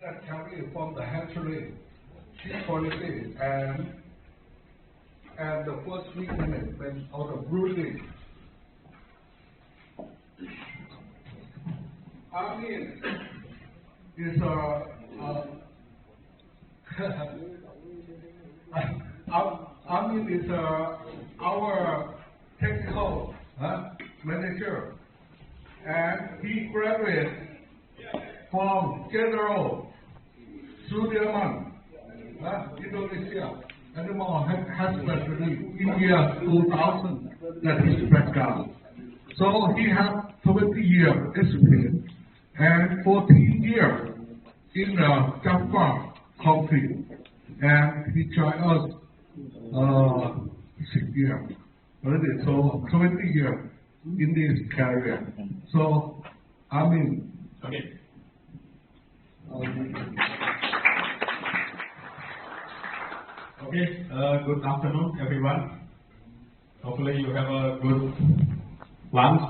that carry from the hatchery, chick quality, and the first 3 minutes when out of brooding. I mean, is it's our technical manager, and he graduated from General Sudirman, Indonesia, and has studied India 2000, that is his background. So he has 20 years experience and 14 years in the Jaffa country, and he joined us 6 years already, so 20 years in this career. So, I mean, okay. Okay, good afternoon, everyone. Hopefully you have a good lunch.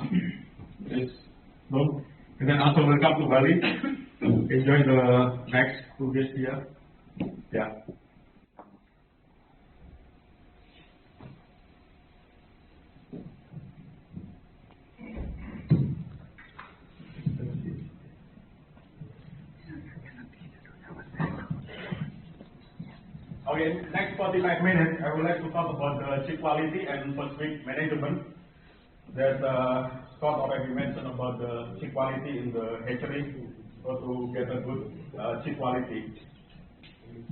And then also welcome to Bali. Enjoy the next 2 days here. Yeah. Okay, next 45 minutes, I would like to talk about the chick quality and first week management. That Scott already mentioned about the chick quality in the hatchery, so to get a good chick quality.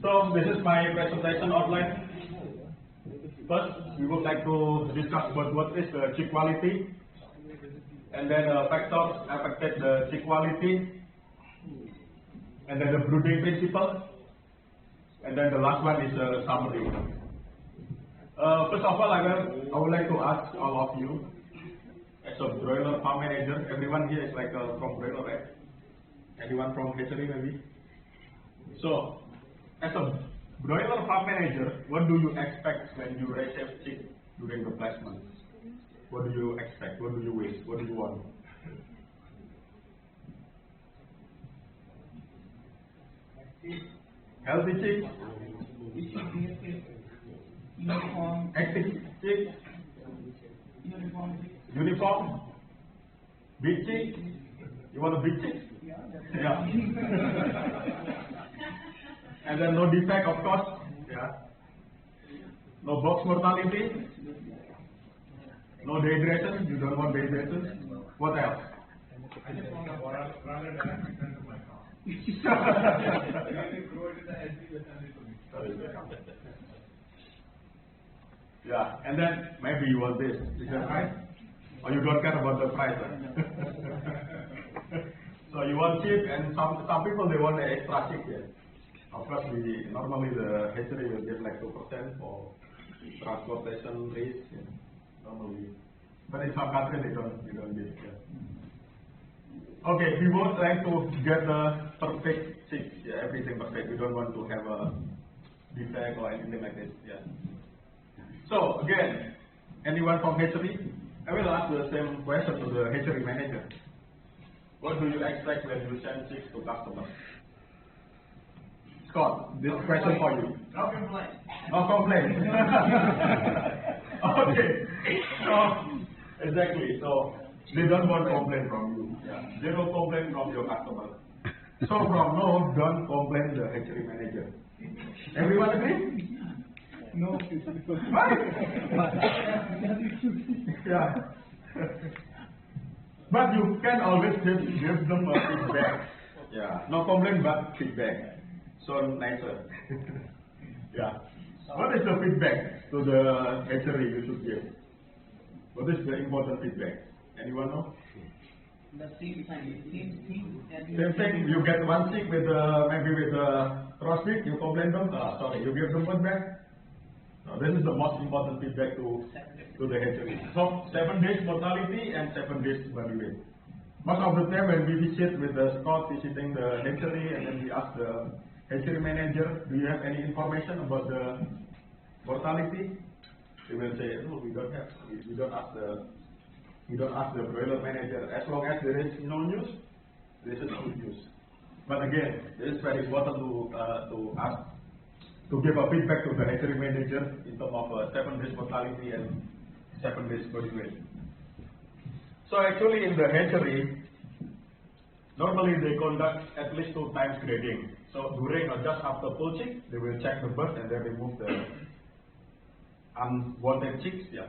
So this is my presentation outline. First, we would like to discuss about what is the chick quality, and then factors affected the chick quality, and then the brooding principle. And then the last one is a summary. First of all, I would like to ask all of you, as a broiler farm manager, everyone here is like from broiler, right? Anyone from hatchery maybe? So, as a broiler farm manager, what do you expect when you raise a chick during the placement? What do you expect? What do you wish? What do you want? Healthy chick, uniform, active chick, uniform, big chick. You want a big chick? Yeah. And then no defect, of course. Yeah. No box mortality. No dehydration. You don't want dehydration. What else? I just want to rather than to my car. Yeah, and then maybe you want this. Is that right? Or you don't care about the price? So you want cheap, and some people they want the extra cheap. Yeah. Of course, normally the hatchery will get like 2% for transportation risk. Yeah. Normally, but in some countries they don't give. Yeah. Okay, we were trying to get the perfect chick, yeah, everything perfect. We don't want to have a defect or anything like this. Yeah. So again, anyone from hatchery? I will ask the same question to the hatchery manager. What do you expect when you send chicks to customers? Scott, this question for you. no complaint. No complaint. Okay. So exactly. So they don't want complaint from you. Yeah. Zero complaint from your customer. So from now, don't complain the hatchery manager. Everyone agree? No. Right? Yeah. But you can always give them a feedback. Yeah. No complaint, but feedback. So nicer. Yeah. What is the feedback to the hatchery you should give? What is the important feedback? Anyone know? The same thing. Same thing. You get one chick with maybe with cross beak. You complain them. Sorry. You give them one back. No, this is the most important feedback to the hatchery. So 7 days mortality and 7 days body weight. Most of the time when we visit with the Scott visiting the hatchery, and then we ask the hatchery manager, do you have any information about the mortality? They will say, no, we don't have. We don't ask the broiler manager. As long as there is no news, this is good news. But again, it is very important to ask, to give a feedback to the hatchery manager in terms of 7 days mortality and 7 days body weight. So actually in the hatchery, normally they conduct at least 2 times grading. So during or just after poaching, they will check the birds and then remove the unwanted chicks. Yeah.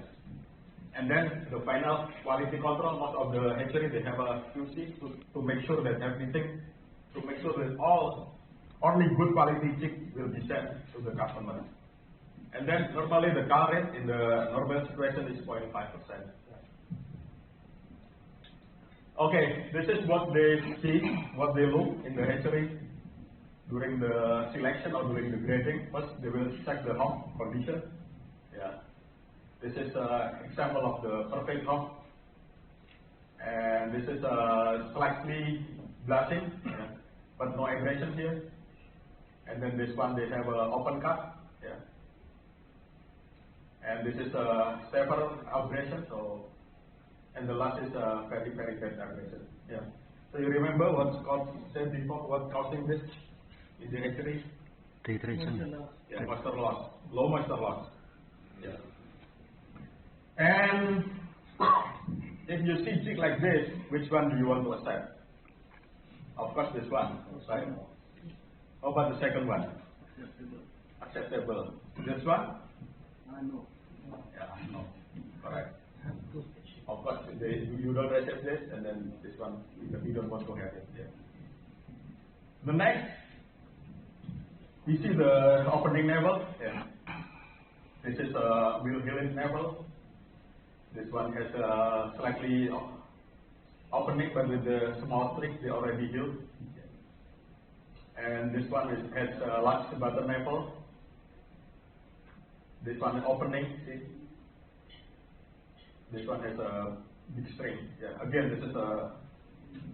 And then the final quality control, most of the hatchery, they have a QC to make sure that everything, to make sure that only good quality chicks will be sent to the customer. And then normally the cull rate in the normal situation is 0.5%. Okay, this is what they see, what they look in the hatchery during the selection or during the grading. First, they will check the hog condition. Yeah. This is an example of the perfect hog. And this is slightly blushing, yeah, but no abrasion here. And then this one, they have an open cut. Yeah. And this is several abrasion. So, and the last is very, very bad abrasion. Yeah. So you remember what Cobb said before? What's causing this in the hatchery? Dehydration. Yeah, moisture loss, low moisture loss. Yeah. And if you see chick like this, which one do you want to accept? Of course, this one, right? How about the second one? Acceptable. This one? No. Yeah, no. Correct. Of course, you don't accept this, and then this one, you don't want to have it. Yeah. The next, you see the opening navel. Yeah. This is a well-healed navel. This one has a slightly opening, but with the small streak, they already healed. And this one has a large button navel. This one is opening. See. This one has a big string. Yeah. Again, this is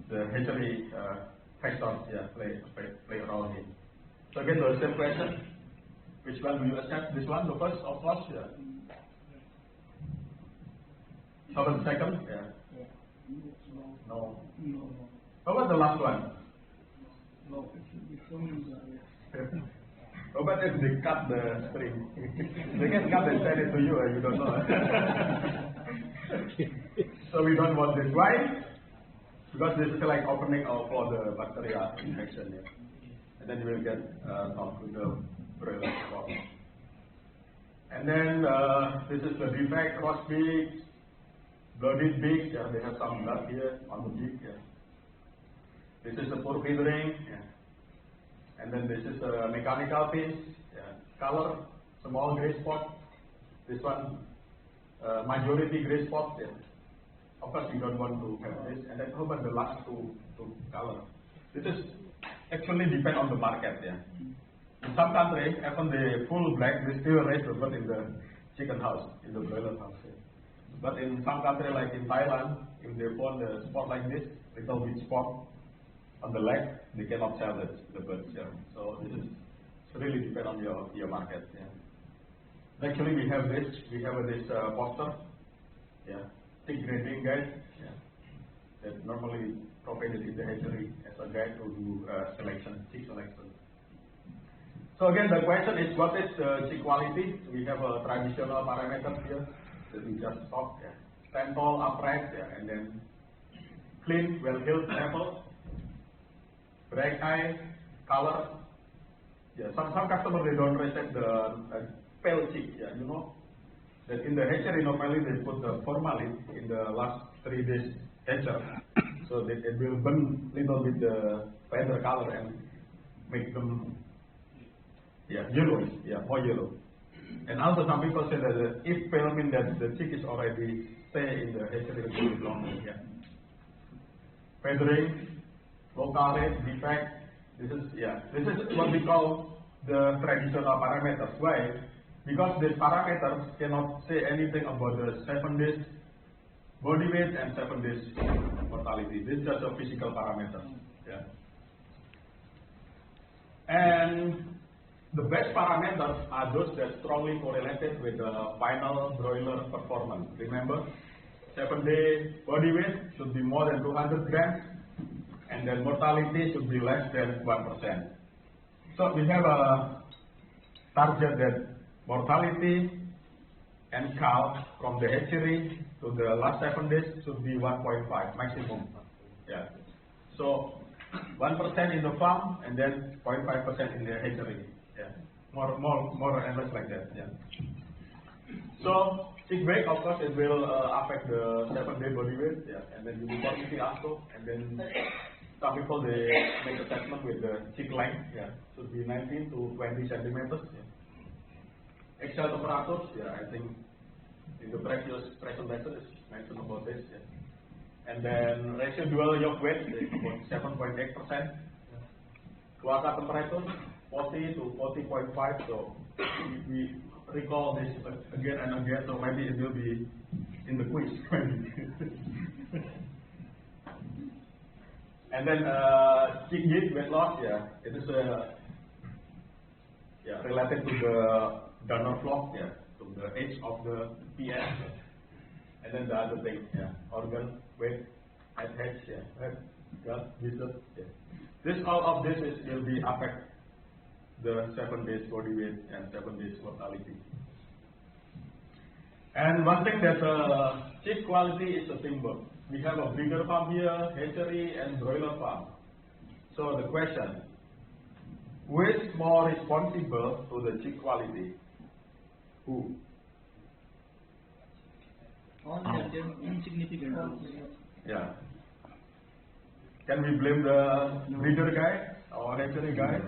the hatchery factor. Yeah, play a role here. So again, the same question. Which one do you accept? This one, the first, of course. Yeah. How about the second? Yeah. No. How about the last one? No. How about if they cut the string? They can cut and send it to you, and you don't know. So we don't want this. Why? Because this is like opening for the bacteria infection. Yeah. And then you will get knocked with the broiler spot. And then this is the defect, roast beak, blooded beak. Yeah, they have some blood here on the beak. Yeah. This is the poor feathering. Yeah. And then this is a mechanical piece. Yeah. Color, small gray spot. This one, majority gray spot. Yeah. Of course, you don't want to have this. And then how about the last two color? This is actually depend on the market. Yeah. In some countries, even the full black, they still raise the bird in the chicken house, in the broiler house. Yeah. But in some countries, like in Thailand, if they found a spot like this, little bit spot on the leg, they cannot sell the birds. Yeah. So this is really depend on your market. Yeah. Actually, we have this. We have this poster. Yeah. Tick grading guide. Yeah. That normally provided in the hatchery as a guide to do selection, chick selection. So again, the question is, what is chick quality? We have a traditional parameter here that we just talked. Yeah. Stand tall, upright, yeah, and then clean, well-healed apple, black eye, color. Yeah, some customers, they don't accept the pale chick. Yeah, you know that in the hatchery normally they put the formalin in the last 3 days hatcher, so that it will burn little bit the feather color and make them yellowish, more yellow. And also some people say that if pale means that the chick is already stay in the hatchery a little bit longer. Yeah. Feathering, low color rate, defect. This is what we call the traditional parameters. Why? Because these parameters cannot say anything about the 7 days body weight and 7 days mortality. This is just a physical parameter. Yeah. And the best parameters are those that strongly correlated with the final broiler performance. Remember, 7-day body weight should be more than 200 grams, and and then mortality should be less than 1%. So we have a target that mortality and count from the hatchery to the last 7 days should be 1.5 maximum. Yeah. So 1% in the farm and then 0.5% in the hatchery. Yeah. More and less like that. Yeah. So chick weight, of course, it will affect the 7-day body weight. Yeah. And then uniformity also. And then some people they make assessment with the chick length. Yeah. Should be 19 to 20 centimeters. Yeah. Excel temperature, yeah, I think in the previous presentation is mentioned about this. Yeah. And then residual yolk weight is about 7.8%. Water temperature 40 to 40.5. So we recall this again and again. So maybe it will be in the quiz. And then chick yield weight loss, yeah, it is related to the donor flock, yeah, to the age of the PS, and then the other thing, yeah, organ weight, head, yeah, head, gut, gizzard, yeah. This all of this will be affect the 7 days body weight and 7 days mortality. And one thing that chick quality is a teamwork. We have a breeder farm here, hatchery, and broiler farm. So the question: who is more responsible to the chick quality? Who? All of them insignificant. Yeah. Can we blame the breeder guy or hatchery guy?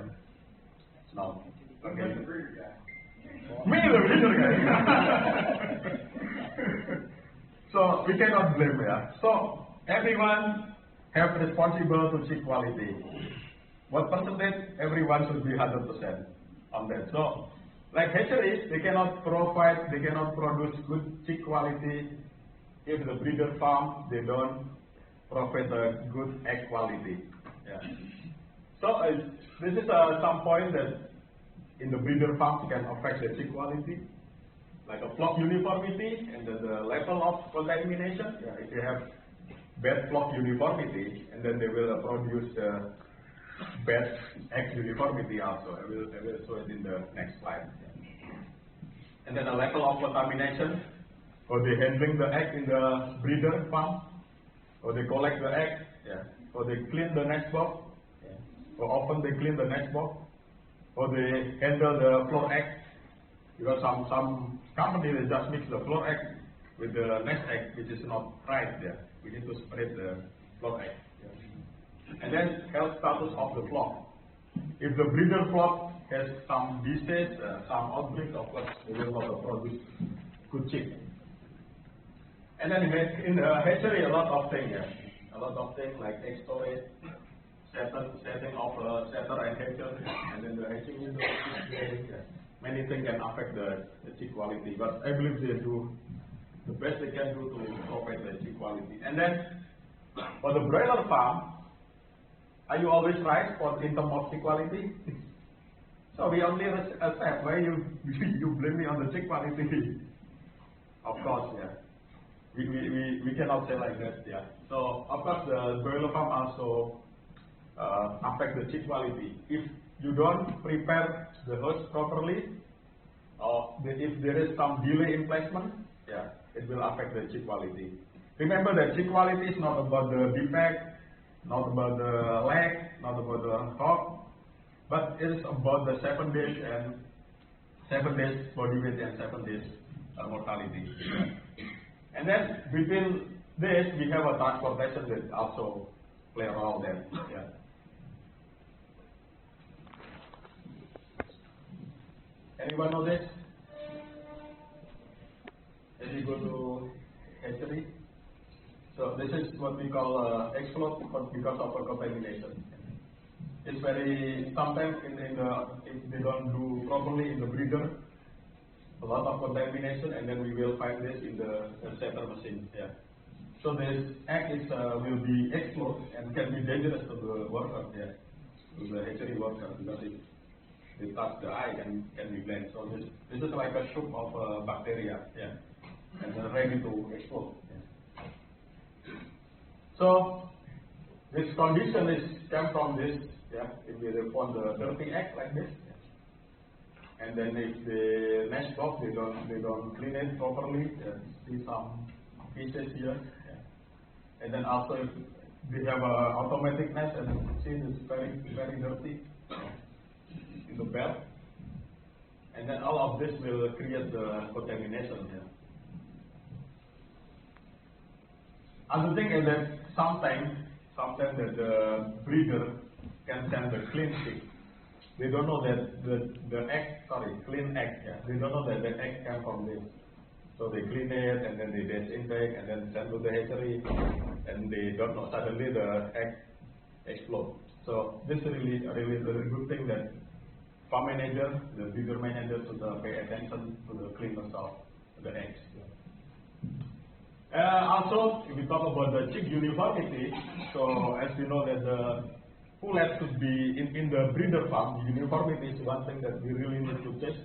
No. Okay. Me, the breeder guy. So we cannot blame, yeah. So everyone have responsible to chick quality. What percentage? Everyone should be 100% on that. So, like hatcheries, they cannot produce good chick quality if the breeder farm they don't provide a good egg quality. Yeah. So this is some point that in the breeder farm can affect the chick quality, like a flock uniformity and the level of contamination. Yeah, if you have bad flock uniformity, and then they will produce bad egg uniformity also. I will show it in the next slide. And then the level of contamination, or they handling the egg in the breeder farm, or they collect the egg, yeah, or they clean the nest box, yeah, or often they clean the nest box, or they handle the floor egg, because some company they just mix the floor egg with the nest egg, which is not right there. We need to spread the floor egg. And then health status of the flock. If the breeder flock has some disease, some outbreak, of course, they will not produce good chick. And then in the hatchery, a lot of things, like egg storage, setting of setter and hatcher, and then the hatching window, many things can affect the chick quality. But I believe they do the best they can do to provide the chick quality. And then for the broiler farm, are you always right in terms of chick quality? So we only accept why you blame me on the chick quality. Of course, yeah. We cannot say like that, yeah. So of course the broiler farm also affect the chick quality. If you don't prepare the host properly, or if there is some delay in placement, yeah, it will affect the chick quality. Remember that chick quality is not about the defect, not about the leg, not about the hog, but it is about the 7 days and 7 days body weight and 7 days mortality. And then between this, we have a transportation that also play a role there. Yeah. Anyone know this? Can you go to hatchery? So this is what we call explode because of a contamination. It's very, sometimes if they don't do properly in the breeder, a lot of contamination, and then we will find this in the setter machine. Yeah. So this egg is will be explode and can be dangerous to the worker, yeah, to the hatchery worker, because it touch the eye and can be bled. So this is like a soup of bacteria, yeah, and ready to explode. Yeah. So This condition is came from this, if they found the dirty egg like this, and then if the nest box they don't clean it properly, see some pieces here, and then also if they have a automatic nest and see this very dirty in the bed, and then all of this will create the contamination here. Other thing is that sometimes that the breeder can send the clean chick. They don't know that clean egg. They don't know that the egg came from this. So they clean it and then they disinfect and then send to the hatchery, and they don't know. Suddenly the egg explodes. So this is really a good thing that farm manager, the breeder manager should pay attention to the cleanness of the eggs. Also, if we talk about the chick uniformity, so as we know that the pullets should be in the breeder farm, uniformity is one thing that we really need to test.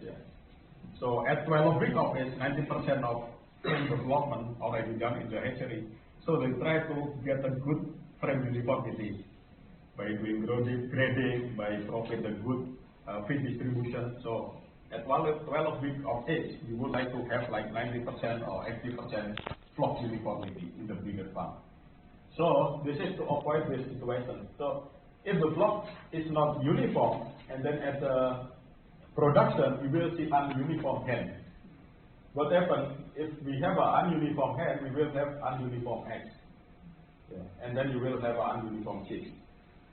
So at 12 weeks of age, 90% of frame development already done in the hatchery. So they try to get a good frame uniformity by doing grading, by provide a good feed distribution. So at 12 weeks of age, we would like to have like 90% or 80% flock uniformity in the breeder farm. So this is to avoid this situation. So if the flock is not uniform, and then at the production we will see ununiform hen. What happens if we have an ununiform hen? We will have ununiform eggs, and then you will have an ununiform chicks.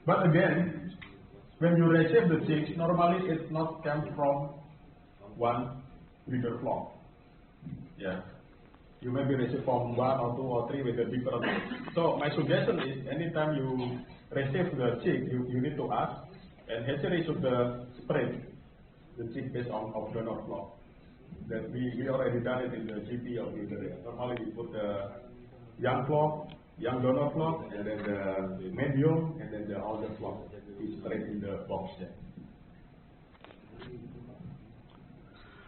But again, when you receive the chicks, normally it's not come from one breeder flock. You maybe receive from 1 or 2 or 3 with a different. So my suggestion is, anytime you receive the chick, you need to ask, and hatchery should spread the chick based on donor flock. That we already done it in the GP of breeder. Normally we put the young flock, young donor flock, and then the medium, and then the older flock is spread in the box there.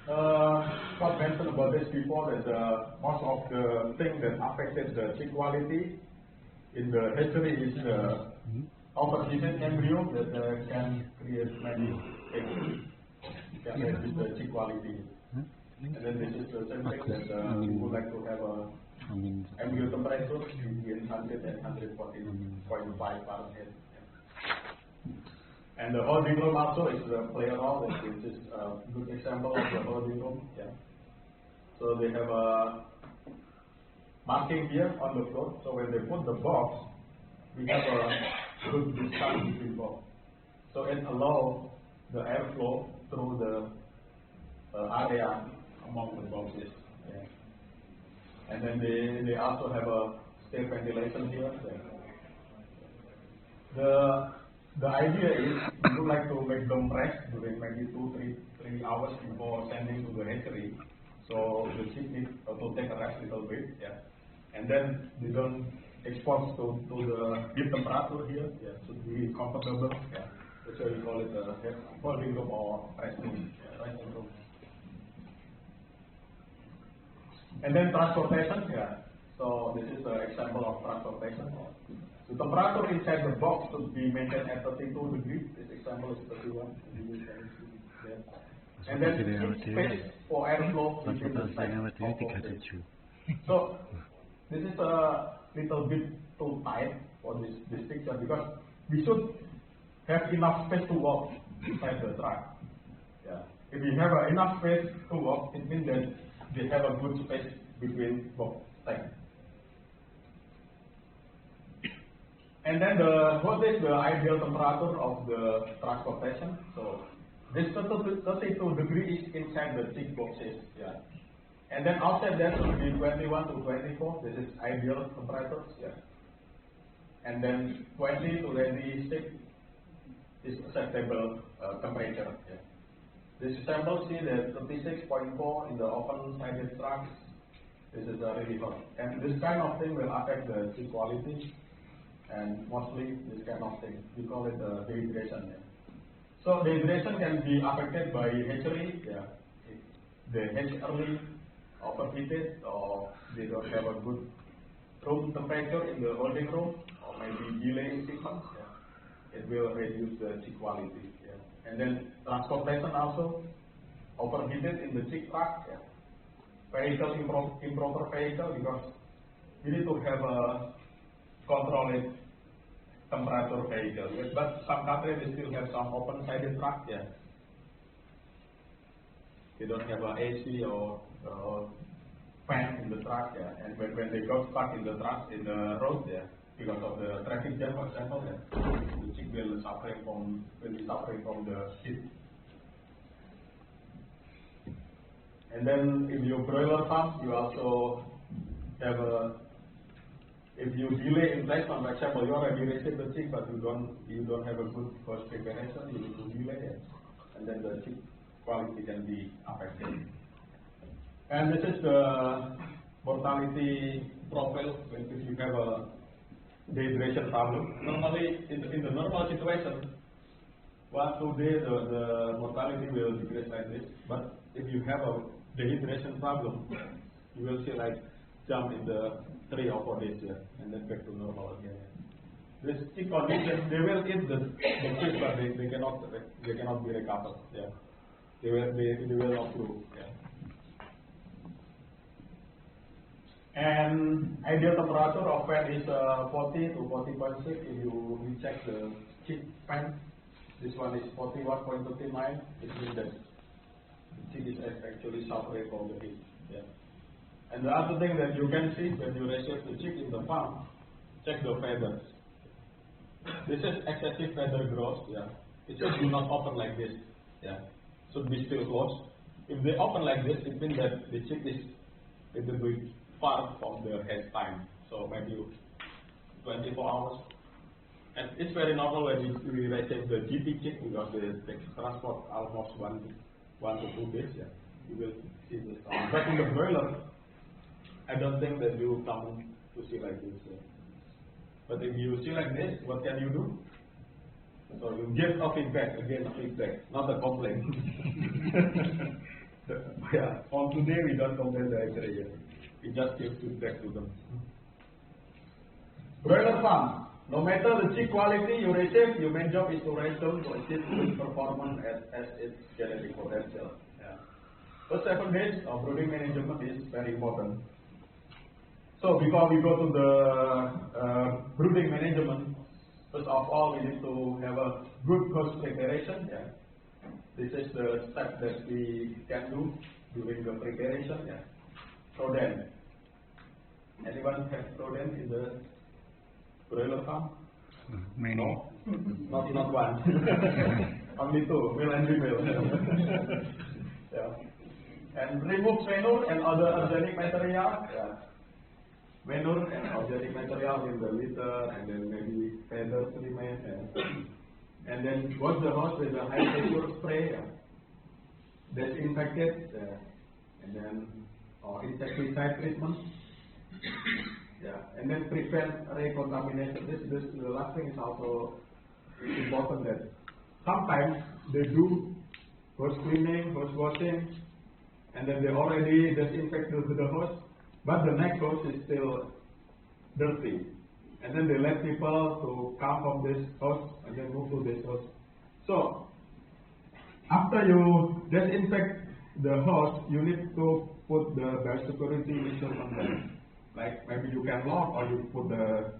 Cobb mentioned about this before, that most of the things that affected the chick quality in the hatchery is the overheated embryo that can create many eggs. Can reduce the chick quality. And then this is the same thing that we would like to have a embryo temperature between 100 and 114.5 Fahrenheit. And the holding room also is the play around. This is a good example of the holding room. So they have a marking here on the floor. So when they put the box, we have a good distance between box. So it allows the airflow through the area among the boxes. And then they also have a steel ventilation here. The idea is we would like to make them rest during maybe 2-3 hours before sending to the hatchery. So the chick needs to take a rest a little bit, and then they don't expose to the heat temperature here. Should be comfortable. That's why we call it a holding room or resting room. And then transportation. So this is an example of transportation. The temperature inside the box should be maintained at 32 degrees. This example is 31. And then space for airflow between the sides. So this is a little bit too tight for this picture, because we should have enough space to walk inside the truck. If we have enough space to walk, it means that they have a good space between both sides. And then what is the ideal temperature of the transportation? So this 32 degrees is inside the chick boxes. And then outside that should be 21 to 24. This is ideal temperature. And then 20 to 26 is acceptable temperature. This sample see that 36.4 in the open-sided truck. This is really hot. And this kind of thing will affect the chick quality. And mostly this kind of thing, we call it dehydration. So dehydration can be affected by hatchery. They hatch early, overheated, or they don't have a good room temperature in the holding room, or maybe delay in shipment, it will reduce the chick quality. And then transportation also, overheated in the chick truck, vehicle, improper vehicle, because you need to have a controlled temperature vehicle. Yes, but some countries they still have some open-sided truck. They don't have a AC or fan in the truck. And when they got stuck in the truck in the road, because of the traffic jam, for example, the chick will be suffering from the heat. And then in your broiler farm, you also have if you delay in placement, for example, you already received the chick, but you don't have a good host preparation, you need to delay it, and then the chick quality can be affected. And this is the mortality profile when if you have a dehydration problem. Normally, in the normal situation, 1-2 days the mortality will decrease like this. But if you have a dehydration problem, you will see like jump in the 3 or 4 days, and then back to normal again. This chick condition, they will eat the fish, but they cannot be recovered. They will not grow. And ideal temperature of fan is 40 to 40.6. If you check the chick fan, this one is 41.39. It means that the chick is actually suffering from the heat. And the other thing that you can see when you receive the chick in the farm, check the feathers. This is excessive feather growth. It should do not open like this. Should be still closed. If they open like this, it means that the chick is a little bit far from the head time. So maybe 24 hours. And it's very normal when we receive the GP chick because they transport almost 1 to 2 days. You will see this. But in the broiler, I don't think that you come to see like this. But if you see like this, what can you do? So you give a feedback, not a complaint. On today we don't complain the hatchery. We just give feedback to them. Broiler farm. No matter the chick quality you receive, your main job is to raise them to achieve good performance as its genetic potential. First 7 days of brooding management is very important. So before we go to the brooding management, first of all we need to have a good host preparation. This is the step that we can do during the preparation. Rodent. Anyone have rodent in the broiler farm? Many. No? Not one. Only 2, male and female. And remove manure and other organic material. Manure and organic material in the litter, and then maybe feathers remain. And then wash the house with a high pressure spray. Disinfected. And then insecticide treatment. And then prevent recontamination. This the last thing is also important, that sometimes they do host cleaning, host washing, and then they already disinfect the host, but the next host is still dirty. And then they let people to come from this host and then move to this host. So after you disinfect the host, you need to put the biosecurity measure on them. Like maybe you can lock, or you put the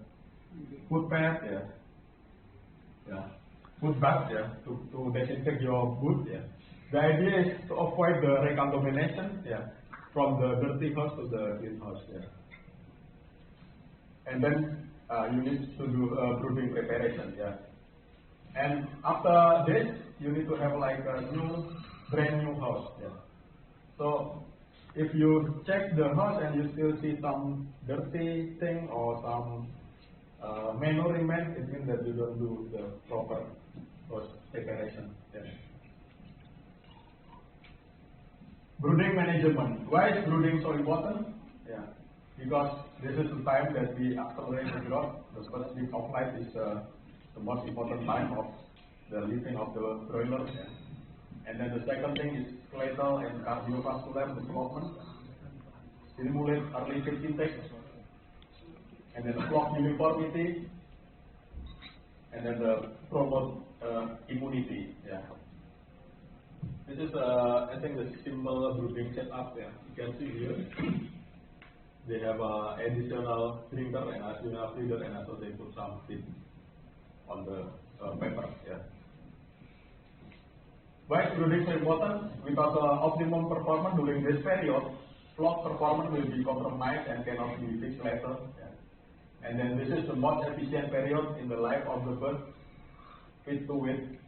foot pad, foot bath, to disinfect your food. The idea is to avoid the recontamination, from the dirty house to the clean house. And then you need to do brooding preparation. And after this, you need to have like a brand new house. So if you check the house and you still see some dirty thing or some manure remain, it means that you don't do the proper house preparation. Brooding management. Why is brooding so important? Because this is the time that we accelerate the growth. The first week of life is the most important time of the living of the broiler. And then the second thing is skeletal and cardiovascular development. Stimulate early feed intake. And then flock uniformity. and then promote immunity. Yeah. This is I think the simple brooding setup. Yeah. You can see here. They have additional drinker and additional feeder, and also they put some feed on the paper. Yeah. Why is brooding so important? Because optimum performance during this period, flock performance will be compromised and cannot be fixed later. Yeah. And then this is the most efficient period in the life of the bird. Feed to weight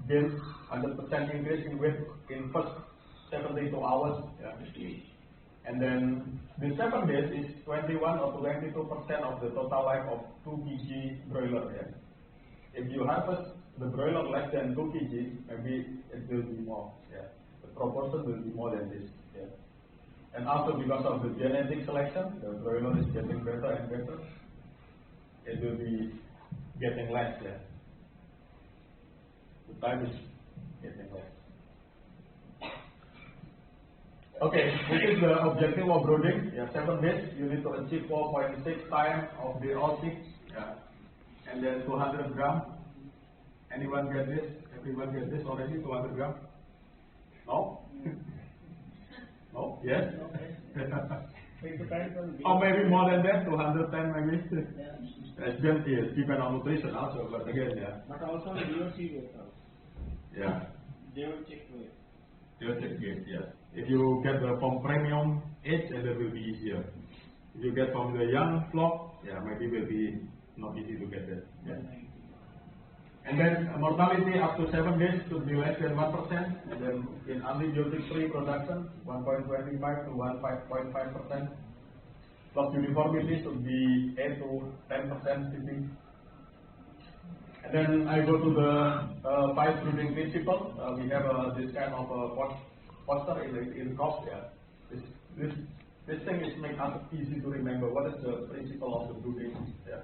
gains 100% increase in weight in first 72 hours. Yeah. And then the 7 days is 21 or 22% of the total life of 2 kg broiler. Yeah. If you harvest the broiler less than 2 kg, maybe it will be more. Yeah. The proportion will be more than this. Yeah. And also because of the genetic selection, the broiler is getting better and better. It will be getting less. Yeah. The time is getting less. Okay, this is the objective of brooding. Yeah, 7 days. You need to achieve 4.6 times of the all chicks. Yeah. And then 200 gram. Anyone get this? Everyone get this already? 200 gram? No? No? Yes? Or maybe more than that, 210 maybe? Yes, depend on nutrition also, but again, yeah. But also the DOC weight also. Yeah. They will check weight. They will check weight, yes. If you get from premium age, then it will be easier. If you get from the young flock, yeah, maybe will be not easy to get that. Yeah. And then mortality up to 7 days should be less than 1%, and then in antibiotic-free production, 1.25 to 1.5%. Flock uniformity should be 8 to 10% CP. And then I go to the 5 brooding principles. We have this kind of poster in Cobb. Yeah. This thing is make us easy to remember. What is the principle of the brooding? Yeah.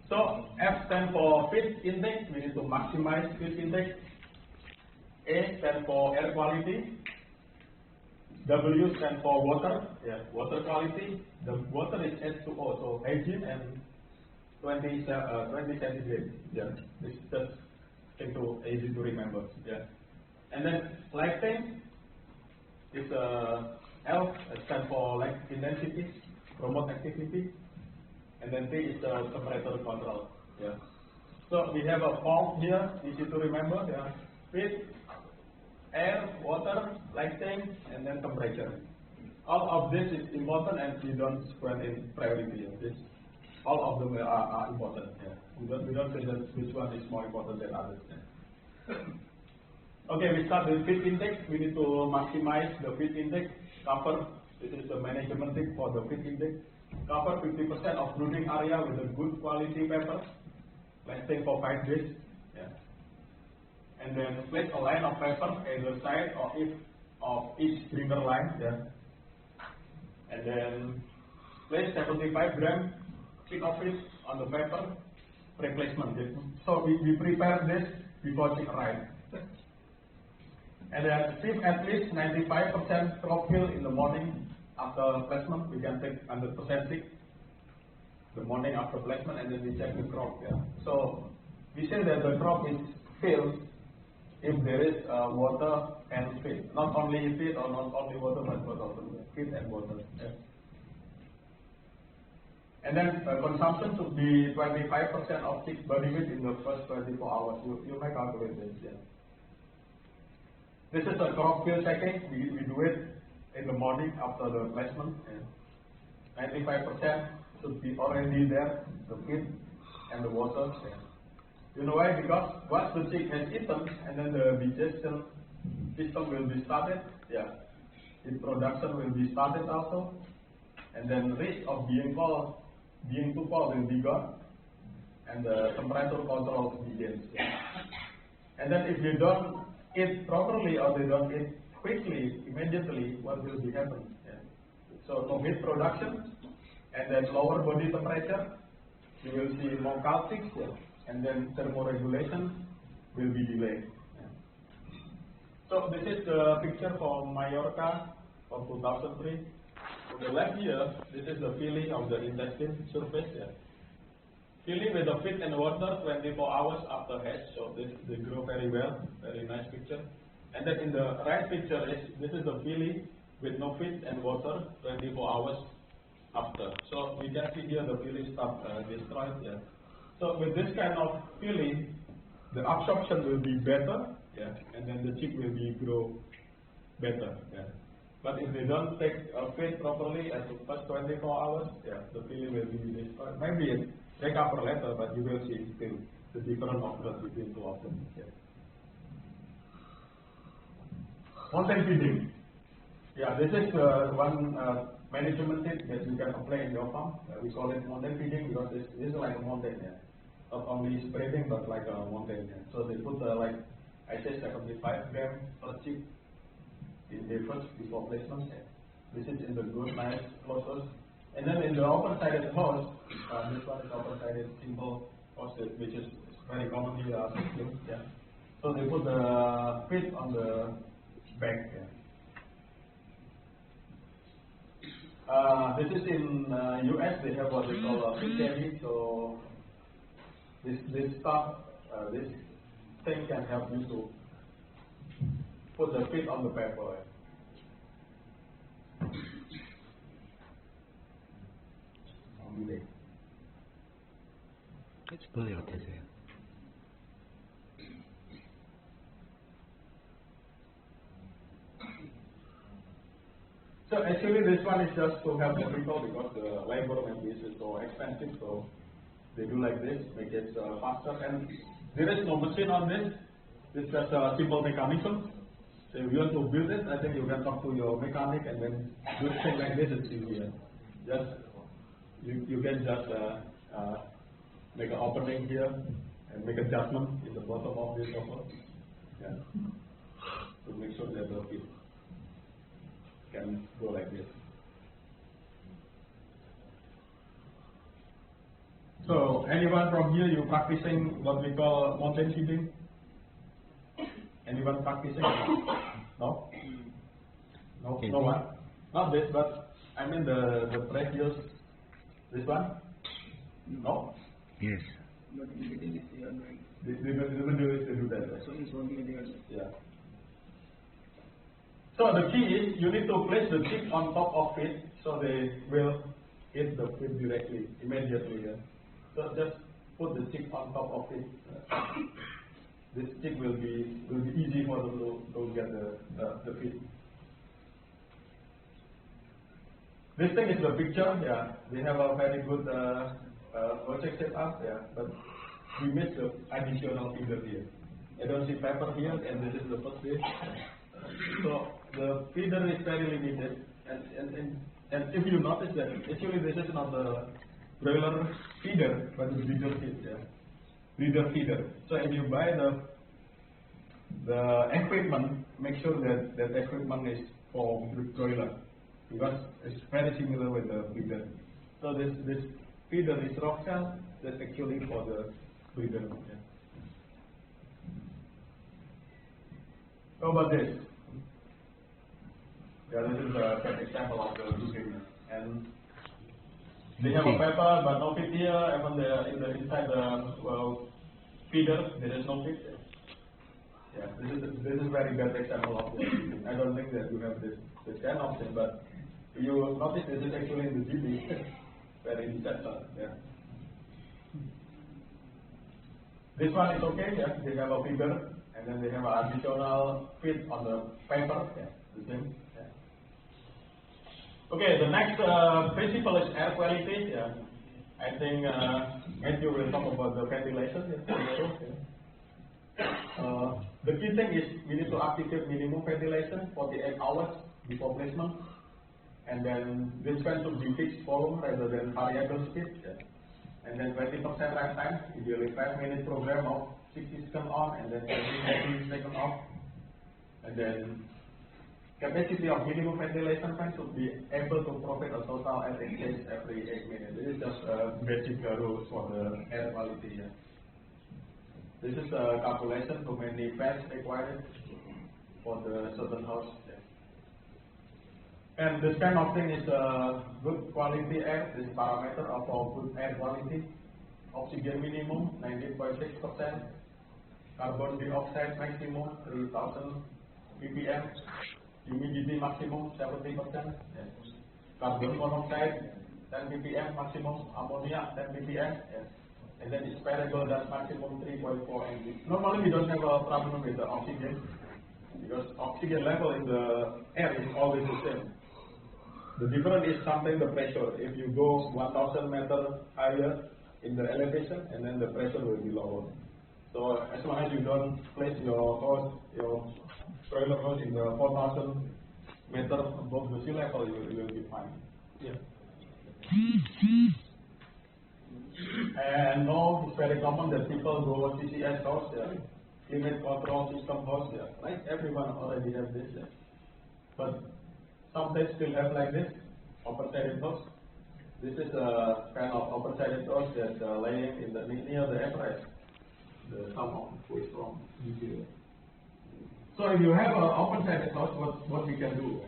So F stands for feed intake. We need to maximize feed intake. A stands for air quality. W stands for water. Yeah, water quality. The water is H2O, so hygiene and 20 centigrade. Yeah, this just thing to easy to remember. Yeah, and then lactate is L stands for like intensity, promote activity. And then T is the temperature control. Yeah. So we have a form here, easy to remember. Yeah. Feed, air, water, lighting, and then temperature. All of this is important, and we don't spread in priority. Okay? All of them are important. Yeah. We don't say that which one is more important than others. Yeah. Okay, we start with feed intake. We need to maximize the feed intake. Cover. This is the management tip for the feed intake. Cover 50% of brooding area with a good quality paper. Let's say for 5 days. Yeah. And then place a line of paper either side or of each bringer line. Yeah. And then place 75 gram chick of fish on the paper replacement. So we prepare this before chick arrive. And then keep at least 95% crop fill in the morning. After placement, we can take 100% sick the morning after placement, and then we check the crop. Yeah. So we say that the crop is filled if there is water and feed. Not only feed or not only water, but also feed and water. Yeah. And then consumption should be 25% of chick body weight in the first 24 hours. You may calculate this. Yeah. This is a crop fill checking. We do it in the morning after the placement. 95% should be already there, the feed and the water. You know why? Because once the chick has eaten, and then the digestion system will be started. Yeah, the production will be started also, and then risk of being too cold will be gone, and the temperature control begins. Yeah. And then if they don't eat properly or they don't eat quickly, immediately, what will be happening? Yeah. So no meat production, and then lower body temperature, you will see more calcium, yeah. And then thermoregulation will be delayed. Yeah. So this is the picture from Mallorca from 2003. On the left here, this is the feeling of the intestine surface. Yeah. Filling with the feed and water 24 hours after hatch, so they grow very well, very nice picture. And then in the right picture this is the filling with no feed and water 24 hours after. So we can see here the filling start destroyed. Yeah. So with this kind of filling, the absorption will be better, yeah, and then the chick will be grow better. Yeah. But if they don't take feed properly at the first 24 hours, yeah, the filling will be destroyed. Maybe it recover later, but you will see still the difference of growth between two of them. Yeah. Mountain feeding. Yeah, this is one management tip that you can apply in your farm. We call it mountain feeding because this is like a mountain. Yeah. Not only spreading but like a mountain. Yeah. So they put like I say 75 grams per chick in the first before placement. Yeah. This is in the good, nice closures. And then in the open-sided hose, this one is open-sided simple hose, which is very commonly used. Yeah. So they put the feed on the back. Yeah. This is in US. They have what they call a feed caddy. So this stuff, this thing can help you to put the feed on the paper. Explain what is it. So actually this one is just to help the people because the labor maybe is so expensive, so they do like this, make it faster, and there is no machine on this. It's just a simple mechanism. So if you want to build it, I think you can talk to your mechanic and then do things like this is easier. Just you can just make an opening here and make adjustment in the bottom of this also. Yeah. To make sure that the feed can go like this. So anyone from here you practicing what we call mountain feeding? Anyone practicing? No? No, no one? Not this, but I mean the previous, this one? No? Yes. But in the beginning, they are doing. They do that. Right? So it's only they are. Yeah. So the key is you need to place the chick on top of it so they will hit the feed directly, immediately. Yeah. So just put the chick on top of it. This chick will be easy for them to get the feed. This thing is the picture. Yeah, they have a very good project set up. Yeah, but we missed the additional feeder here. I don't see pepper here, and this is the first day. So the feeder is very limited, and if you notice that actually this is not the broiler feeder, but the breeder feed. Yeah. Breeder feeder. So if you buy the equipment, make sure that that equipment is for broiler because it's very similar with the breeder. So this feeder is rock cell that's actually for the breeder. Yeah. How about this? Yeah, this is an example of the breeder, and they have a pepper but no feed here. Even inside the feeder there is no feed. Yeah, this is very bad example of this. I don't think that you have this kind of thing, but you notice this is actually in the GB, very disaster. Yeah. This one is okay. Yeah, they have a feeder and then they have an additional feed on the paper. Yeah, the same. Yeah. Okay, the next principle is air quality. Yeah. I think Matthew will talk about the ventilation. Yeah. The key thing is we need to activate minimum ventilation 48 hours before placement, and then this one should be fixed volume rather than variable speed. Yeah. And then 20% run time, ideally 5-minute program of 60 seconds on and then 30 seconds off. And then capacity of minimum ventilation fan should be able to provide a total air exchange every 8 minutes. This is just basic rules for the air quality. Yeah. This is a calculation to many fans required for the certain house. Yeah. And this kind of thing is good quality air. This parameter of our good air quality. oxygen minimum 19.6%, carbon dioxide maximum 3000 ppm, humidity maximum 70%, carbon monoxide 10 ppm maximum, ammonia 10 ppm, and then inspirable gas maximum 3.4 mg. Normally we don't have a problem with the oxygen because oxygen level in the air is always the same. The difference is sometimes the pressure. If you go 1000 meters higher in the elevation, and then the pressure will be lower. So as long as you don't place your broiler hose in the 4000 meters above the sea level, you will be fine. Yeah. And now it's very common that people go CCS hose, climate control system hose, right? Everyone already has this. But some states still have like this, open-sided hose. This is a kind of open-sided hose that's laying in the near the Everest, the sum who is from Indonesia. So if you have an open-sided hose, what we can do?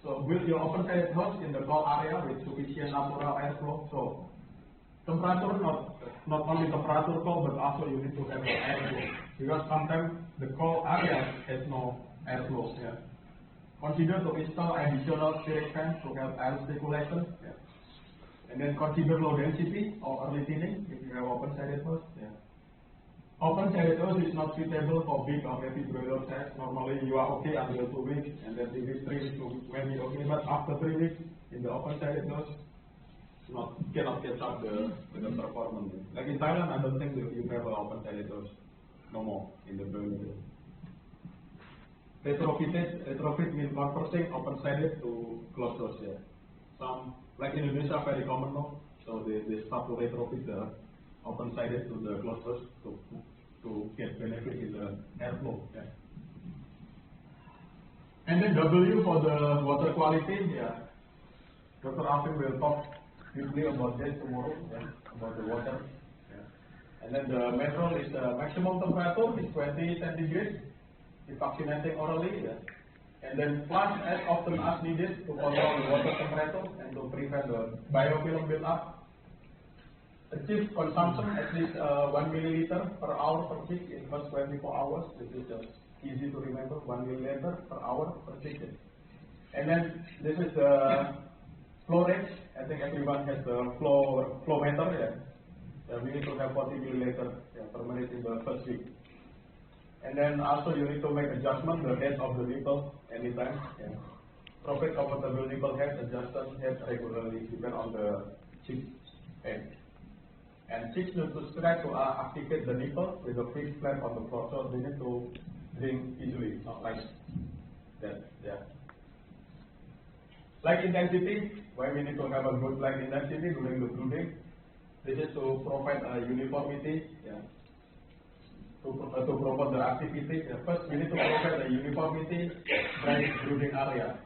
So build your open-sided hose in the cold area with sufficient natural airflow. So temperature, not only temperature cold, but also you need to have airflow, because sometimes the cold area has no airflow. Consider to install additional ceiling fans to help air circulation. And then consider low density or early thinning if you have open-sided hose. Open-sided hose is not suitable for big or heavy broiler size. Normally you are okay until 2 weeks, and then if it's 3 weeks to maybe okay, but after 3 weeks in the open-sided hose, cannot catch up the performance. Like in Thailand, I don't think that you have an open-sided hose no more in the broiler. Retrofit means converting open-sided to closed hose. Some, like in Indonesia, very common now. So they start to retrofit the open-sided to the closed hose to get benefit in the airflow. And then W for the water quality. Dr. Afif will talk briefly about this tomorrow, about the water. And then the manual is maximum temperature is 20 centigrade. Vaccinating orally, and then flush as often as needed to control the water temperature and to prevent the biofilm build-up. Achieve consumption at least 1 milliliter per hour per chick in first 24 hours. This is easy to remember, 1 milliliter per hour per chick. And then this is the flow rate. I think everyone has the flow meter. We need to have 40 milliliter per minute in the first week. And then also you need to make adjustment the head of the nipple anytime. Provide comfortable nipple head, adjust head regularly depend on the chick head. And chicks need to try to activate the nipple with a fixed flat on the floor, so they need to drink easily, not like that. Light intensity, why we need to have a good light intensity during the brooding. This is to provide uniformity. To promote the activity, first we need to provide a uniformity by brooding area.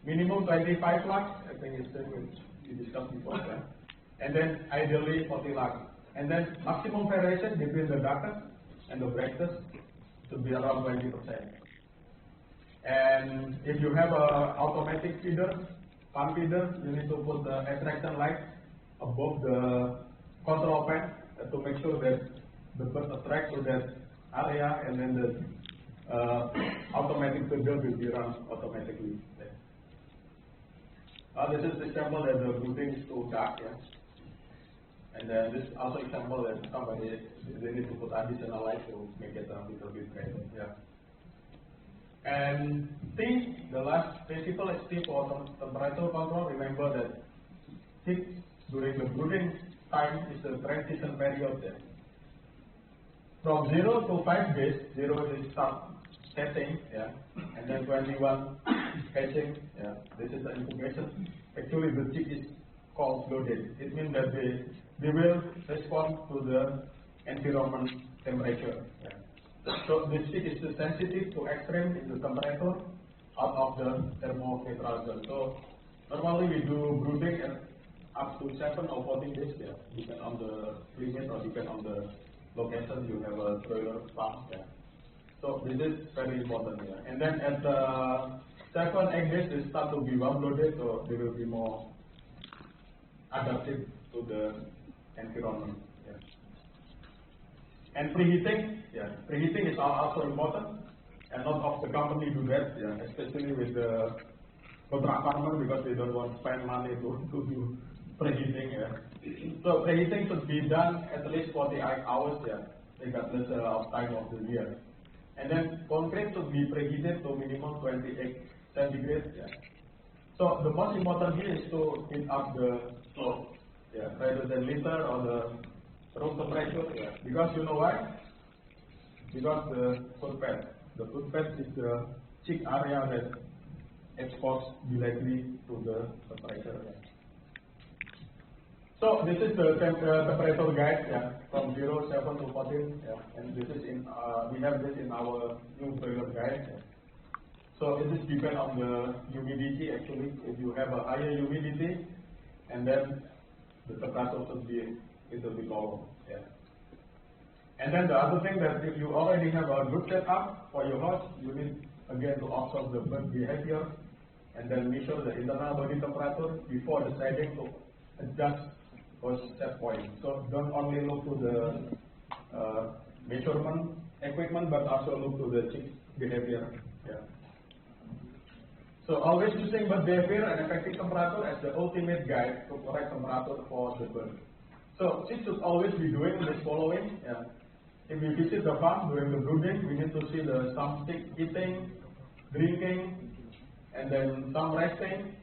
Minimum 25 lux, I think it's we discussed before, and then ideally 40 lux. And then maximum variation between the ductus and the bractus should be around 20%. And if you have a automatic feeder, pump feeder, you need to put the attraction light above the control pan to make sure that the bird attracts to that area, and then the automatic feeder will be run automatically. This is the example that the brooding is too dark, and then this also example that somebody they need to put additional light to make it a little bit brighter. And T, the last principle is T for temperature control. Remember that T during the brooding time is the transition period. From 0 to 5 days, 0 is start hatching, and then 21 hatching, this is the incubation. Actually, the chick is called loaded. It means that they will respond to the environment temperature. So this chick is sensitive to extreme in the temperature out of the thermoneutral zone. So normally we do brooding up to 7 or 14 days, depend on the climate or depend on the location you have a broiler farm. So this is very important. And then at 7-8 days they start to be warm loaded, so they will be more adaptive to the environment. And preheating, preheating is also important, and not of the company do that, especially with the contract farmer, because they don't want to spend money to do preheating. So preheating should be done at least 48 hours, regardless of time of the year. And then concrete should be preheated to minimum 28 centigrade. So the most important here is to heat up the floor, rather than liter or the room temperature. Because you know why? Because the footpad is the chick area that exposed directly to the temperature. So this is the temperature guide, from 0, 7 to 14, and this is we have this in our new boiler guide. So it is depend on the humidity actually. If you have a higher humidity, and then the temperature should be a little bit lower. And then the other thing, that if you already have a good setup for your house, you need again to observe the bird behavior, and then measure the internal body temperature before deciding to adjust those set points. So don't only look to the measurement equipment, but also look to the chick behavior. So always using bird behavior and effective temperature as the ultimate guide to correct temperature for the bird. So chicks should always be doing this following. If we visit the farm during the brooding, we need to see some chick eating, drinking, and then some resting,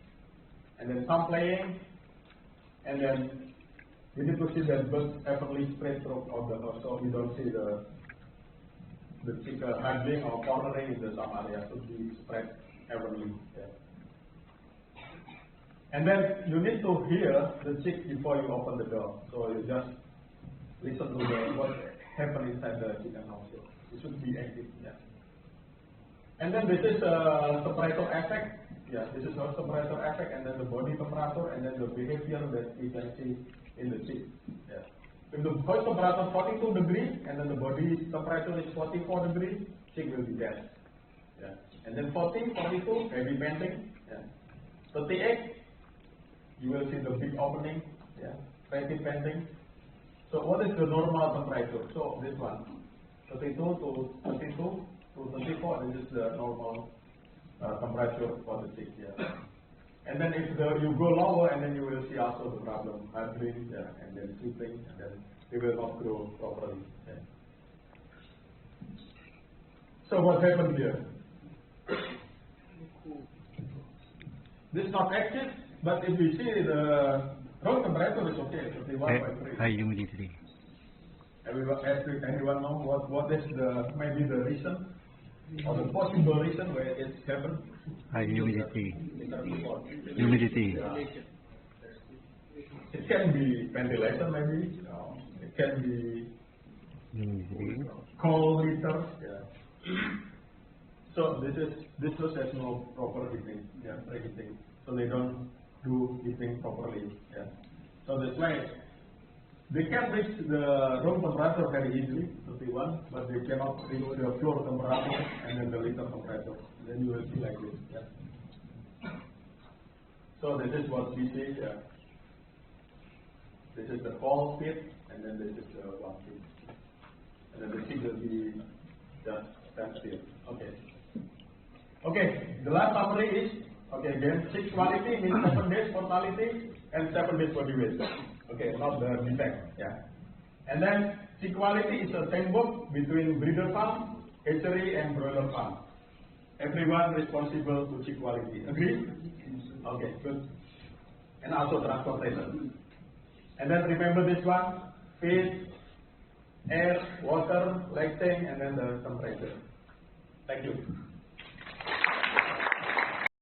and then some playing, and then we need to see that birds evenly spread throughout the house, so we don't see the chick huddling or cornering in some area, to be spread evenly. And then you need to hear the chick before you open the door, so you just listen to what happens inside the chicken house. It should be active. And then this is temperature effect. This is our temperature effect, and then the body temperature, and then the behavior that we can see in the chick. If the house temperature 42 degrees, and then the body temperature is 44 degrees, chick will be dead. And then 40, 42, heavy panting. 38, you will see the big opening. Rapid panting. So what is the normal temperature? So this one, 32 to 32 to 34. This is the normal temperature for the chick. And then if you go lower, and then you will see also the problem, huddling, and then sleeping, and then they will not grow properly. So what happened here? This is not active, but if we see the room temperature is okay, 51.3. High humidity. Anyone know what is maybe the reason, or the possible reason where it happened? High humidity. Humidity. It can be ventilation, maybe. It can be cold heaters. So this house has no proper heating, preheating. So they don't do heating properly. So that's why they can reach the room temperature very easily, 31, but they cannot reach the floor temperature and then the litter temperature. Then you will see like this. So this is what we see. This is the cold speed, and then this is the warm speed. And then the chick will be just stand still. Okay, the last summary is, again, chick quality means 7 days mortality and 7 days body weight. Not the defect. And then chick quality is a teamwork between breeder farm, hatchery, and broiler farm. Everyone responsible to chick quality. Agree? Okay, good. And also transportation. And then remember this one: feed, air, water, lighting, and then the temperature. Thank you.